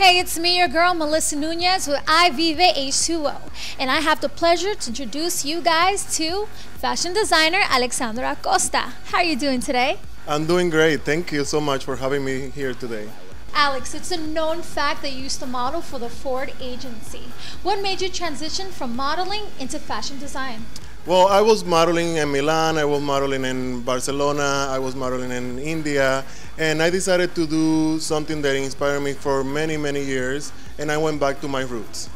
Hey, it's me, your girl, Melissa Nunez with I Vive H2O. And I have the pleasure to introduce you guys to fashion designer Alexander Acosta. How are you doing today? I'm doing great. Thank you so much for having me here today. Alex, it's a known fact that you used to model for the Ford agency. What made you transition from modeling into fashion design? Well, I was modeling in Milan, I was modeling in Barcelona, I was modeling in India, and I decided to do something that inspired me for many, many years, and I went back to my roots.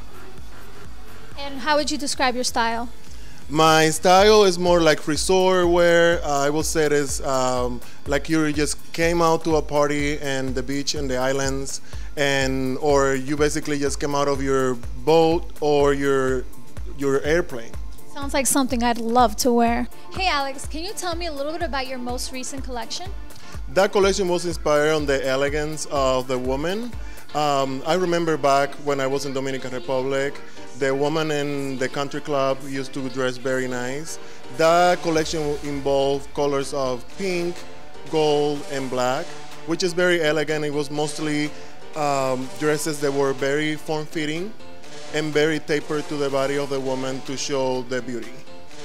And how would you describe your style? My style is more like resort wear. I will say it is like you just came out to a party and the beach and the islands, or you basically just came out of your boat or your airplane. Sounds like something I'd love to wear. Hey Alex, can you tell me a little bit about your most recent collection? That collection was inspired on the elegance of the woman. I remember back when I was in Dominican Republic, the woman in the country club used to dress very nice. That collection involved colors of pink, gold, and black, which is very elegant. It was mostly dresses that were very form-fitting and very tapered to the body of the woman to show the beauty.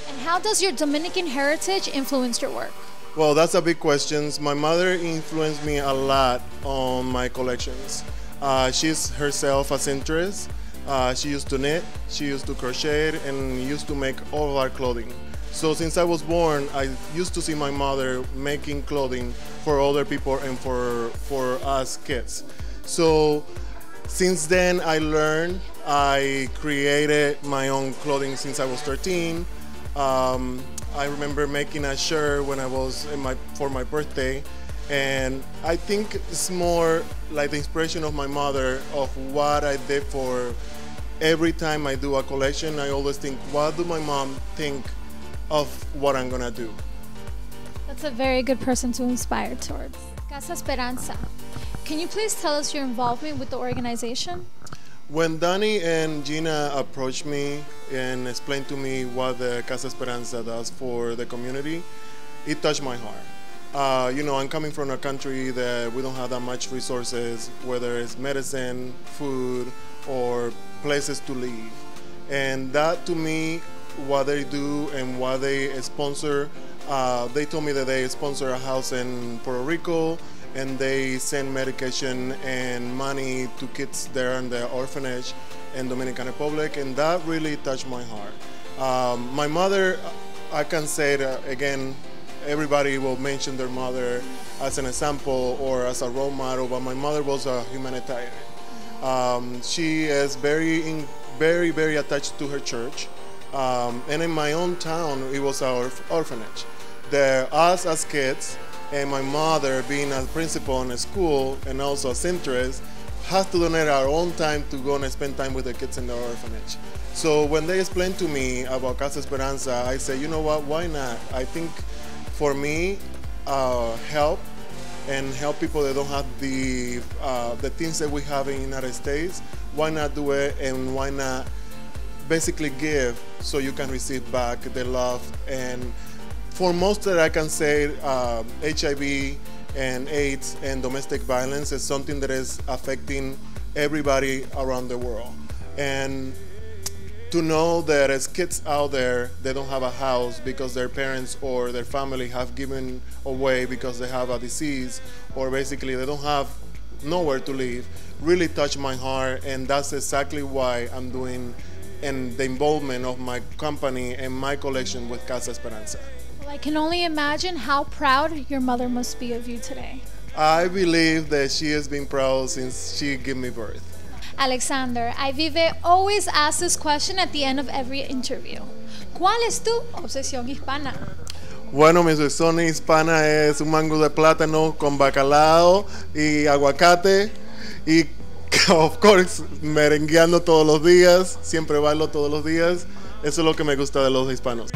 And how does your Dominican heritage influence your work? Well, that's a big question. My mother influenced me a lot on my collections. She's herself a seamstress. She used to knit, she used to crochet, and used to make all of our clothing. So since I was born, I used to see my mother making clothing for other people and for us kids. So since then, I created my own clothing since I was 13. I remember making a shirt when I was for my birthday, and I think it's more like the inspiration of my mother of what I did for every time I do a collection. I always think, what do my mom think of what I'm gonna do? That's a very good person to inspire towards. Casa Esperanza. Can you please tell us your involvement with the organization? When Donny and Gina approached me and explained to me what the Casa Esperanza does for the community, it touched my heart. You know, I'm coming from a country that we don't have that much resources, whether it's medicine, food, or places to live. And that, to me, what they do and what they sponsor, they told me that they sponsor a house in Puerto Rico, and they send medication and money to kids there in the orphanage in Dominican Republic, and that really touched my heart. My mother, I can say that again, everybody will mention their mother as an example or as a role model, but my mother was a humanitarian. She is very attached to her church, and in my own town, it was our orphanage. Us as kids, and my mother, being a principal in a school and also a seamstress, has to donate our own time to go and spend time with the kids in the orphanage. So when they explained to me about Casa Esperanza, I said, you know what, why not? I think for me, help people that don't have the things that we have in the United States, why not do it, and why not basically give so you can receive back the love. And for most that I can say, HIV and AIDS and domestic violence is something that is affecting everybody around the world. And to know that as kids out there, they don't have a house because their parents or their family have given away because they have a disease, or basically they don't have nowhere to live, really touched my heart, and that's exactly why I'm doing and the involvement of my company and my collection with Casa Esperanza. I can only imagine how proud your mother must be of you today. I believe that she has been proud since she gave me birth. Alexander, I Vive always asks this question at the end of every interview. ¿Cuál es tu obsesión hispana? Bueno, mi obsesión hispana es un mango de plátano con bacalao y aguacate y, of course, merengueando todos los días. Siempre bailo todos los días. Eso es lo que me gusta de los hispanos.